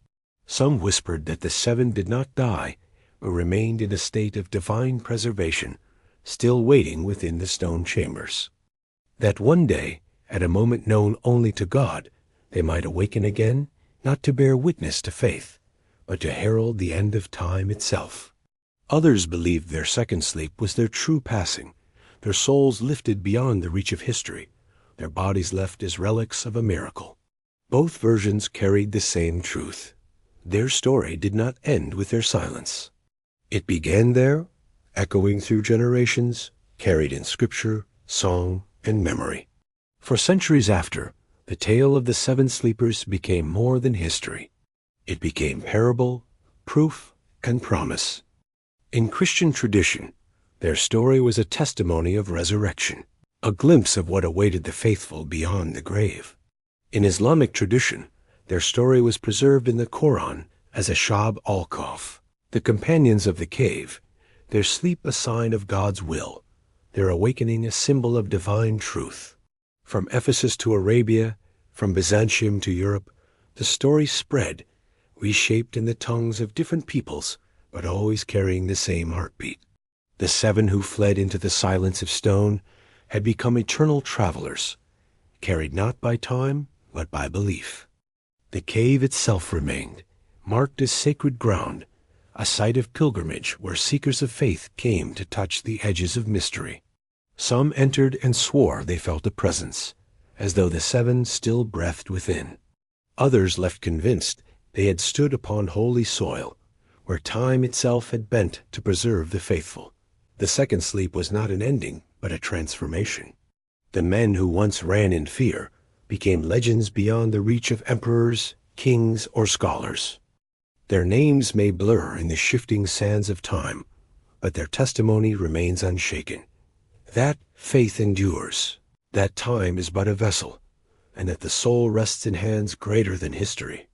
Some whispered that the seven did not die, but remained in a state of divine preservation, still waiting within the stone chambers. That one day, at a moment known only to God, they might awaken again, not to bear witness to faith, but to herald the end of time itself. Others believed their second sleep was their true passing, their souls lifted beyond the reach of history, their bodies left as relics of a miracle. Both versions carried the same truth. Their story did not end with their silence. It began there, echoing through generations, carried in scripture, song, and memory. For centuries after, the tale of the seven sleepers became more than history. It became parable, proof, and promise. In Christian tradition, their story was a testimony of resurrection, a glimpse of what awaited the faithful beyond the grave. In Islamic tradition, their story was preserved in the Qur'an as Ashab al-Kahf, the companions of the cave, their sleep a sign of God's will, their awakening a symbol of divine truth. From Ephesus to Arabia, from Byzantium to Europe, the story spread, reshaped in the tongues of different peoples, but always carrying the same heartbeat. The seven who fled into the silence of stone had become eternal travelers, carried not by time, but by belief. The cave itself remained, marked as sacred ground, a site of pilgrimage where seekers of faith came to touch the edges of mystery. Some entered and swore they felt a presence, as though the seven still breathed within. Others left convinced they had stood upon holy soil, where time itself had bent to preserve the faithful. The second sleep was not an ending, but a transformation. The men who once ran in fear became legends beyond the reach of emperors, kings, or scholars. Their names may blur in the shifting sands of time, but their testimony remains unshaken. That faith endures, that time is but a vessel, and that the soul rests in hands greater than history.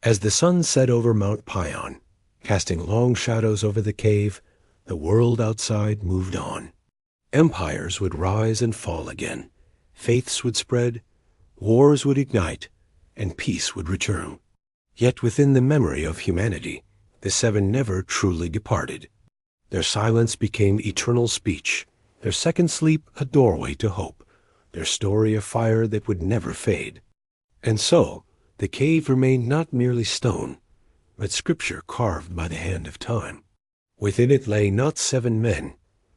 As the sun set over Mount Pion, casting long shadows over the cave, the world outside moved on. Empires would rise and fall again, faiths would spread, wars would ignite, and peace would return. Yet within the memory of humanity, the seven never truly departed. Their silence became eternal speech, their second sleep a doorway to hope, their story a fire that would never fade. And so, the cave remained not merely stone, but scripture carved by the hand of time. Within it lay not seven men,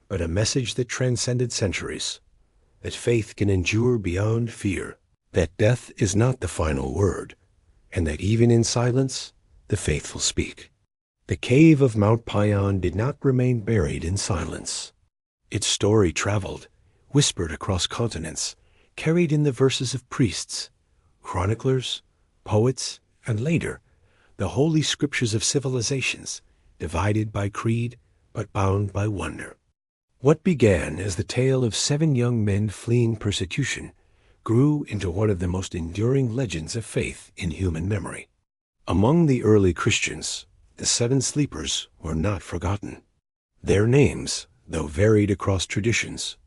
but a message that transcended centuries, that faith can endure beyond fear, that death is not the final word, and that even in silence, the faithful speak. The cave of Mount Pion did not remain buried in silence. Its story traveled, whispered across continents, carried in the verses of priests, chroniclers, poets, and later, the holy scriptures of civilizations, divided by creed, but bound by wonder. What began as the tale of seven young men fleeing persecution grew into one of the most enduring legends of faith in human memory. Among the early Christians, the seven sleepers were not forgotten. Their names, though varied across traditions,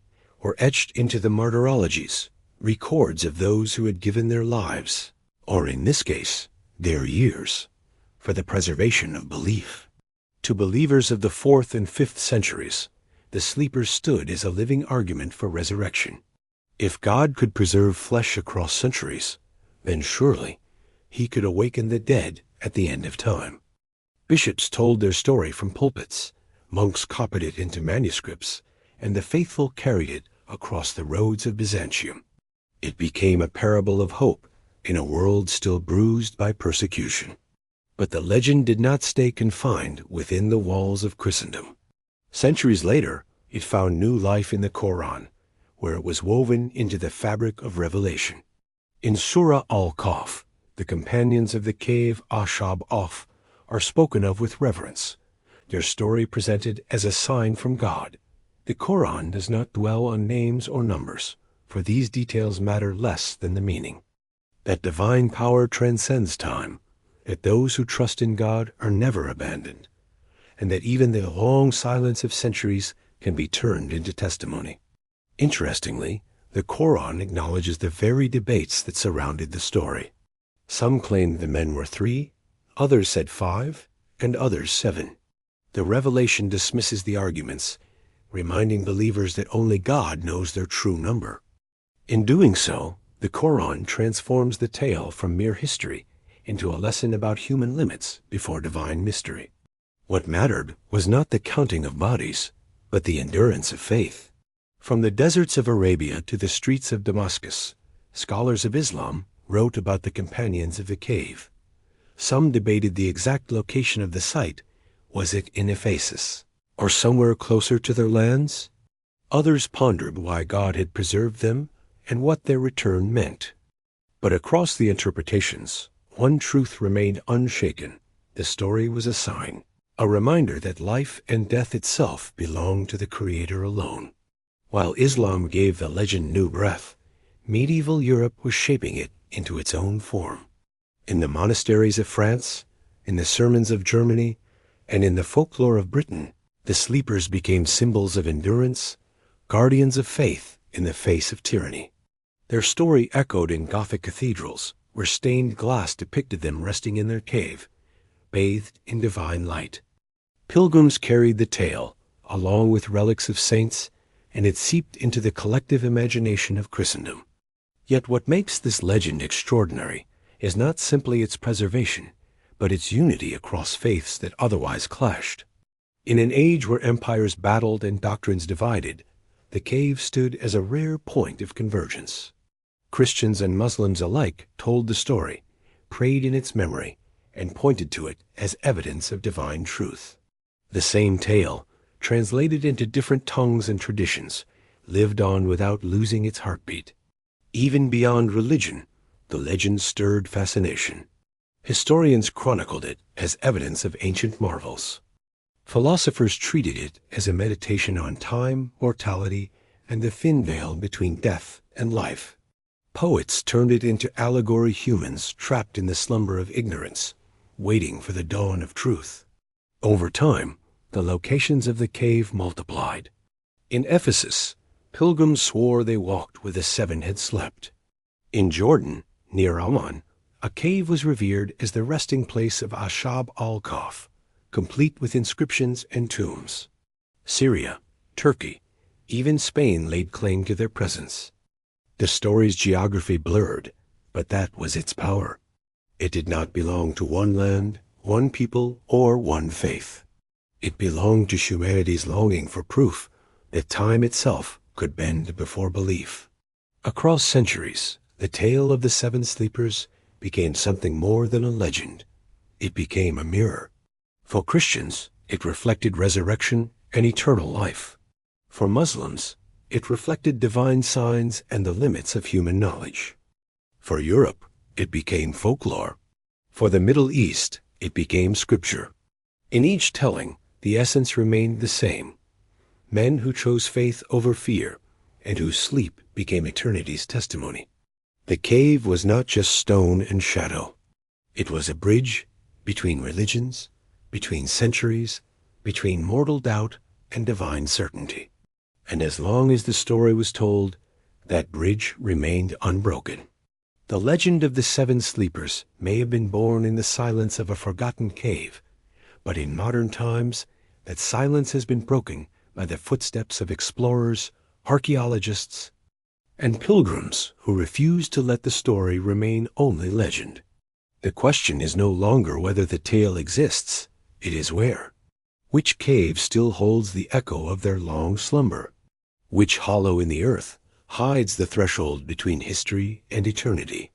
were etched into the martyrologies, records of those who had given their lives, or in this case, their years, for the preservation of belief. To believers of the 4th and 5th centuries, the sleepers stood as a living argument for resurrection. If God could preserve flesh across centuries, then surely he could awaken the dead at the end of time. Bishops told their story from pulpits, monks copied it into manuscripts, and the faithful carried it across the roads of Byzantium. It became a parable of hope in a world still bruised by persecution. But the legend did not stay confined within the walls of Christendom. Centuries later, it found new life in the Qur'an, where it was woven into the fabric of revelation. In Surah Al-Kahf, the companions of the cave Ashab are spoken of with reverence, their story presented as a sign from God. The Qur'an does not dwell on names or numbers, for these details matter less than the meaning. That divine power transcends time, that those who trust in God are never abandoned, and that even the long silence of centuries can be turned into testimony. Interestingly, the Qur'an acknowledges the very debates that surrounded the story. Some claimed the men were 3, others said 5, and others 7. The revelation dismisses the arguments, reminding believers that only God knows their true number. In doing so, the Qur'an transforms the tale from mere history into a lesson about human limits before divine mystery. What mattered was not the counting of bodies, but the endurance of faith. From the deserts of Arabia to the streets of Damascus, scholars of Islam wrote about the companions of the cave. Some debated the exact location of the site. Was it in Ephesus, or somewhere closer to their lands? Others pondered why God had preserved them and what their return meant. But across the interpretations, one truth remained unshaken. The story was a sign, a reminder that life and death itself belonged to the Creator alone. While Islam gave the legend new breath, medieval Europe was shaping it into its own form. In the monasteries of France, in the sermons of Germany, and in the folklore of Britain, the sleepers became symbols of endurance, guardians of faith in the face of tyranny. Their story echoed in Gothic cathedrals, where stained glass depicted them resting in their cave, bathed in divine light. Pilgrims carried the tale, along with relics of saints, and it seeped into the collective imagination of Christendom. Yet what makes this legend extraordinary is not simply its preservation, but its unity across faiths that otherwise clashed. In an age where empires battled and doctrines divided, the cave stood as a rare point of convergence. Christians and Muslims alike told the story, prayed in its memory, and pointed to it as evidence of divine truth. The same tale, translated into different tongues and traditions, lived on without losing its heartbeat. Even beyond religion, the legend stirred fascination. Historians chronicled it as evidence of ancient marvels. Philosophers treated it as a meditation on time, mortality, and the thin veil between death and life. Poets turned it into allegory humans trapped in the slumber of ignorance, waiting for the dawn of truth. Over time, the locations of the cave multiplied. In Ephesus, pilgrims swore they walked where the 7 had slept. In Jordan, near Amman, a cave was revered as the resting place of Ashab al-Kahf, complete with inscriptions and tombs. Syria, Turkey, even Spain laid claim to their presence. The story's geography blurred, but that was its power. It did not belong to one land, one people, or one faith. It belonged to humanity's longing for proof that time itself could bend before belief. Across centuries, the tale of the 7 sleepers became something more than a legend. It became a mirror. For Christians, it reflected resurrection and eternal life. For Muslims, it reflected divine signs and the limits of human knowledge. For Europe, it became folklore. For the Middle East, it became scripture. In each telling, the essence remained the same. Men who chose faith over fear, and whose sleep became eternity's testimony. The cave was not just stone and shadow. It was a bridge between religions, between centuries, between mortal doubt and divine certainty. And as long as the story was told, that bridge remained unbroken. The legend of the 7 sleepers may have been born in the silence of a forgotten cave, but in modern times, that silence has been broken by the footsteps of explorers, archaeologists, and pilgrims who refuse to let the story remain only legend. The question is no longer whether the tale exists, it is where. Which cave still holds the echo of their long slumber? Which hollow in the earth hides the threshold between history and eternity?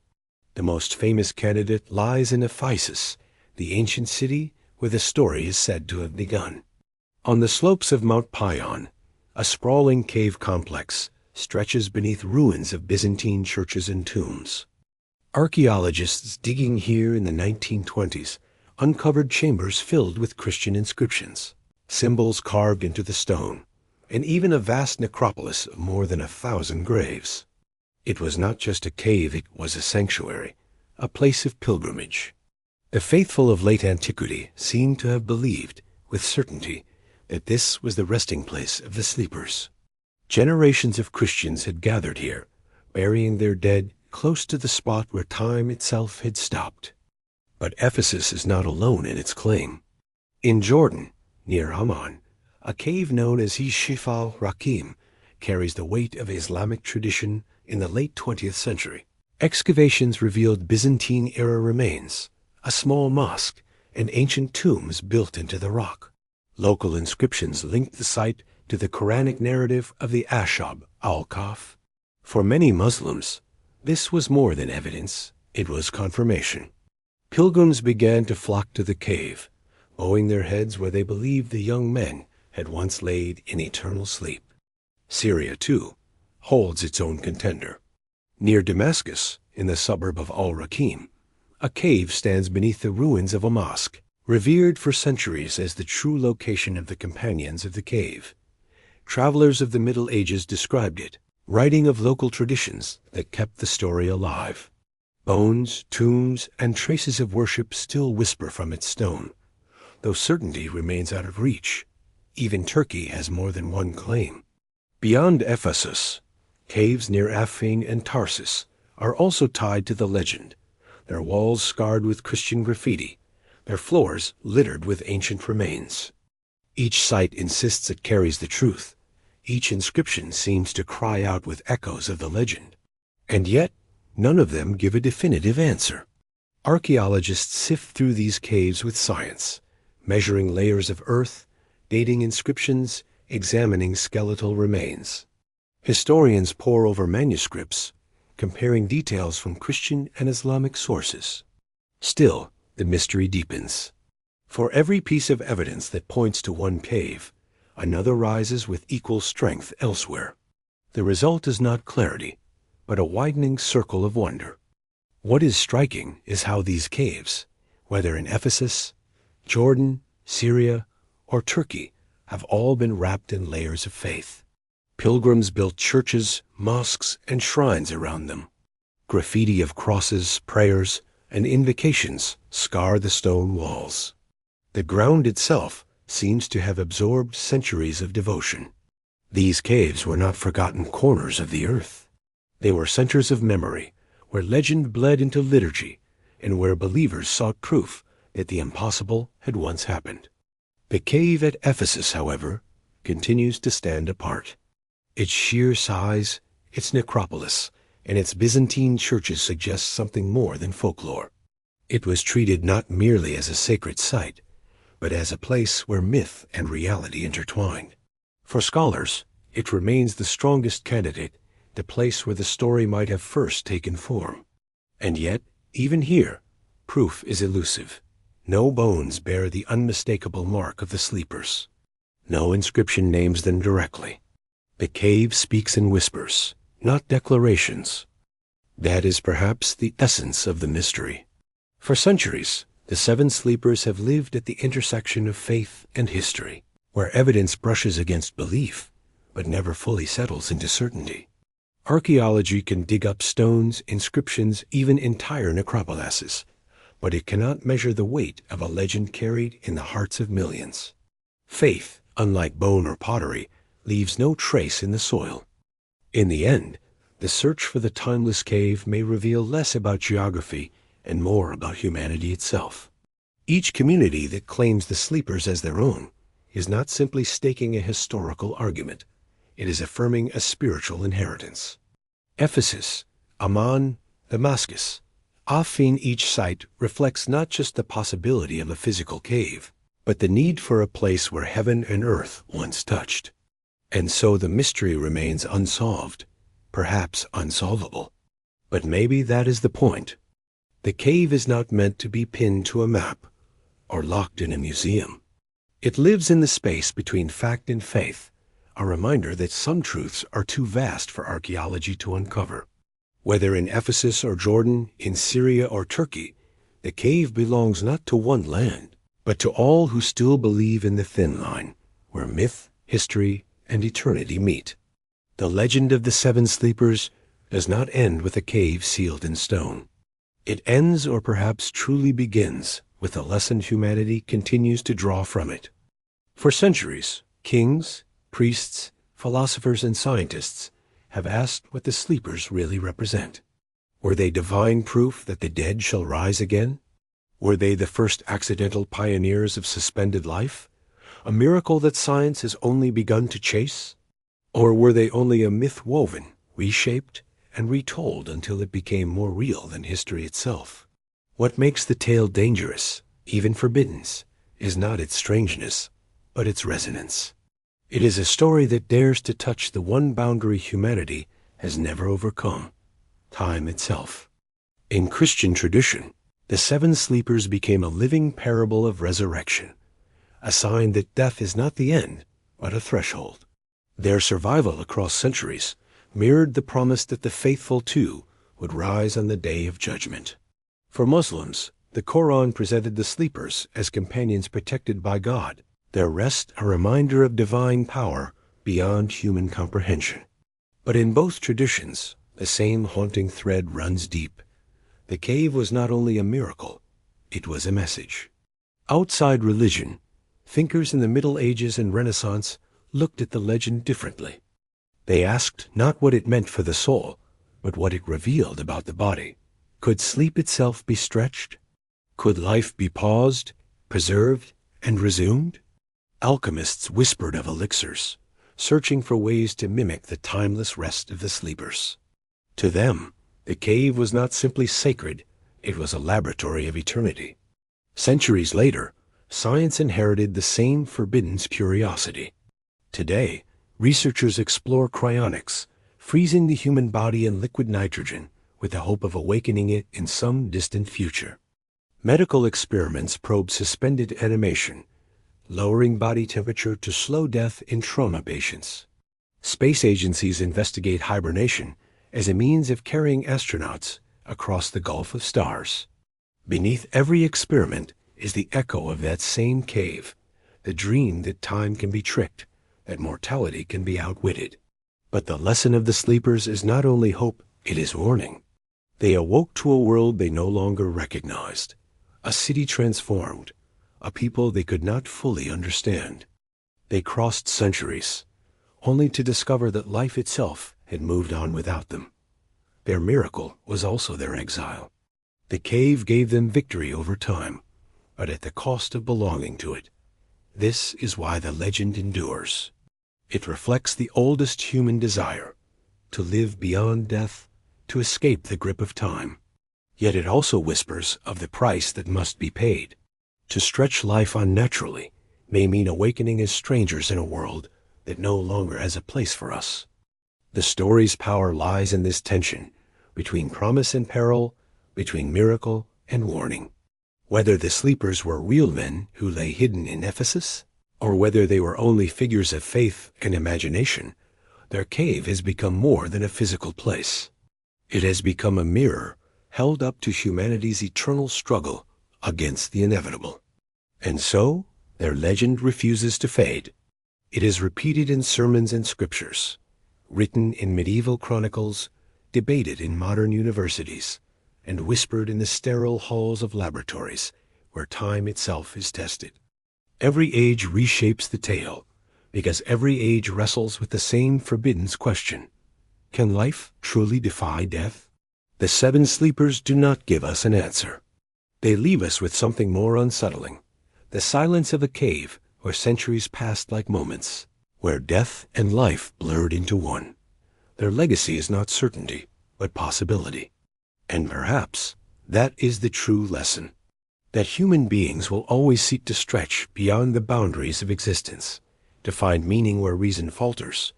The most famous candidate lies in Ephesus, the ancient city where the story is said to have begun. On the slopes of Mount Pion, a sprawling cave complex stretches beneath ruins of Byzantine churches and tombs. Archaeologists digging here in the 1920s uncovered chambers filled with Christian inscriptions, symbols carved into the stone, and even a vast necropolis of more than 1,000 graves. It was not just a cave, it was a sanctuary, a place of pilgrimage. The faithful of late antiquity seem to have believed, with certainty, that this was the resting place of the sleepers. Generations of Christians had gathered here, burying their dead close to the spot where time itself had stopped. But Ephesus is not alone in its claim. In Jordan, near Amman, a cave known as al-Raqim carries the weight of Islamic tradition in the late 20th century. Excavations revealed Byzantine-era remains, a small mosque, and ancient tombs built into the rock. Local inscriptions linked the site to the Qur'anic narrative of the Ashab, al-Kahf. For many Muslims, this was more than evidence, it was confirmation. Pilgrims began to flock to the cave, bowing their heads where they believed the young men had once laid in eternal sleep. Syria, too, holds its own contender. Near Damascus, in the suburb of al-Raqim, a cave stands beneath the ruins of a mosque, revered for centuries as the true location of the companions of the cave. Travelers of the Middle Ages described it, writing of local traditions that kept the story alive. Bones, tombs, and traces of worship still whisper from its stone, though certainty remains out of reach. Even Turkey has more than one claim. Beyond Ephesus, caves near Afin and Tarsus are also tied to the legend, their walls scarred with Christian graffiti, their floors littered with ancient remains. Each site insists it carries the truth. Each inscription seems to cry out with echoes of the legend. And yet, none of them give a definitive answer. Archaeologists sift through these caves with science, measuring layers of earth, dating inscriptions, examining skeletal remains. Historians pore over manuscripts, comparing details from Christian and Islamic sources. Still, the mystery deepens. For every piece of evidence that points to one cave, another rises with equal strength elsewhere. The result is not clarity, but a widening circle of wonder. What is striking is how these caves, whether in Ephesus, Jordan, Syria, or Turkey, have all been wrapped in layers of faith. Pilgrims built churches, mosques, and shrines around them. Graffiti of crosses, prayers, and invocations scar the stone walls. The ground itself seems to have absorbed centuries of devotion. These caves were not forgotten corners of the earth. They were centers of memory, where legend bled into liturgy, and where believers sought proof that the impossible had once happened. The cave at Ephesus, however, continues to stand apart. Its sheer size, its necropolis, and its Byzantine churches suggest something more than folklore. It was treated not merely as a sacred site, but as a place where myth and reality intertwined. For scholars, it remains the strongest candidate, the place where the story might have first taken form. And yet, even here, proof is elusive. No bones bear the unmistakable mark of the sleepers. No inscription names them directly. The cave speaks in whispers, not declarations. That is perhaps the essence of the mystery. For centuries, the Seven Sleepers have lived at the intersection of faith and history, where evidence brushes against belief, but never fully settles into certainty. Archaeology can dig up stones, inscriptions, even entire necropolises, but it cannot measure the weight of a legend carried in the hearts of millions. Faith, unlike bone or pottery, leaves no trace in the soil. In the end, the search for the timeless cave may reveal less about geography and more about humanity itself. Each community that claims the sleepers as their own is not simply staking a historical argument. It is affirming a spiritual inheritance. Ephesus, Amman, Damascus, Afin, each site reflects not just the possibility of a physical cave, but the need for a place where heaven and earth once touched. And so the mystery remains unsolved, perhaps unsolvable. But maybe that is the point. The cave is not meant to be pinned to a map or locked in a museum. It lives in the space between fact and faith, a reminder that some truths are too vast for archaeology to uncover. Whether in Ephesus or Jordan, in Syria or Turkey, the cave belongs not to one land, but to all who still believe in the thin line, where myth, history, and eternity meet. The legend of the Seven Sleepers does not end with a cave sealed in stone. It ends, or perhaps truly begins, with the lesson humanity continues to draw from it. For centuries, kings, priests, philosophers and scientists have asked what the sleepers really represent. Were they divine proof that the dead shall rise again? Were they the first accidental pioneers of suspended life, a miracle that science has only begun to chase? Or were they only a myth woven, reshaped, and retold until it became more real than history itself? What makes the tale dangerous, even forbidden, is not its strangeness, but its resonance. It is a story that dares to touch the one boundary humanity has never overcome: time itself. In Christian tradition, the seven sleepers became a living parable of resurrection, a sign that death is not the end, but a threshold. Their survival across centuries mirrored the promise that the faithful too would rise on the day of judgment. For Muslims, the Qur'an presented the sleepers as companions protected by God, their rest a reminder of divine power beyond human comprehension. But in both traditions, the same haunting thread runs deep. The cave was not only a miracle, it was a message. Outside religion, thinkers in the Middle Ages and Renaissance looked at the legend differently. They asked not what it meant for the soul, but what it revealed about the body. Could sleep itself be stretched? Could life be paused, preserved, and resumed? Alchemists whispered of elixirs, searching for ways to mimic the timeless rest of the sleepers. To them, the cave was not simply sacred, it was a laboratory of eternity. Centuries later, science inherited the same forbidden curiosity. Today, researchers explore cryonics, freezing the human body in liquid nitrogen with the hope of awakening it in some distant future. Medical experiments probe suspended animation, lowering body temperature to slow death in trauma patients. Space agencies investigate hibernation as a means of carrying astronauts across the Gulf of Stars. Beneath every experiment is the echo of that same cave, the dream that time can be tricked, that mortality can be outwitted. But the lesson of the sleepers is not only hope, it is warning. They awoke to a world they no longer recognized, a city transformed, a people they could not fully understand. They crossed centuries, only to discover that life itself had moved on without them. Their miracle was also their exile. The cave gave them victory over time, but at the cost of belonging to it. This is why the legend endures. It reflects the oldest human desire, to live beyond death, to escape the grip of time. Yet it also whispers of the price that must be paid. To stretch life unnaturally may mean awakening as strangers in a world that no longer has a place for us. The story's power lies in this tension between promise and peril, between miracle and warning. Whether the sleepers were real men who lay hidden in Ephesus, or whether they were only figures of faith and imagination, their cave has become more than a physical place. It has become a mirror held up to humanity's eternal struggle against the inevitable. And so, their legend refuses to fade. It is repeated in sermons and scriptures, written in medieval chronicles, debated in modern universities, and whispered in the sterile halls of laboratories where time itself is tested. Every age reshapes the tale, because every age wrestles with the same forbidden question: can life truly defy death? The seven sleepers do not give us an answer. They leave us with something more unsettling: the silence of a cave where centuries passed like moments, where death and life blurred into one. Their legacy is not certainty, but possibility. And perhaps that is the true lesson, that human beings will always seek to stretch beyond the boundaries of existence, to find meaning where reason falters,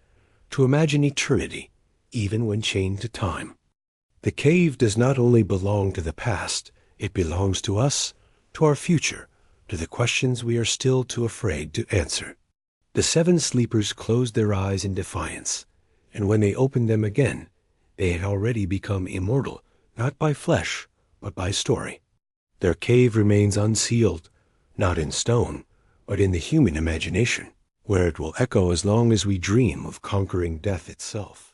to imagine eternity, even when chained to time. The cave does not only belong to the past, it belongs to us, to our future, to the questions we are still too afraid to answer. The seven sleepers closed their eyes in defiance, and when they opened them again, they had already become immortal, not by flesh, but by story. Their cave remains unsealed, not in stone, but in the human imagination, where it will echo as long as we dream of conquering death itself.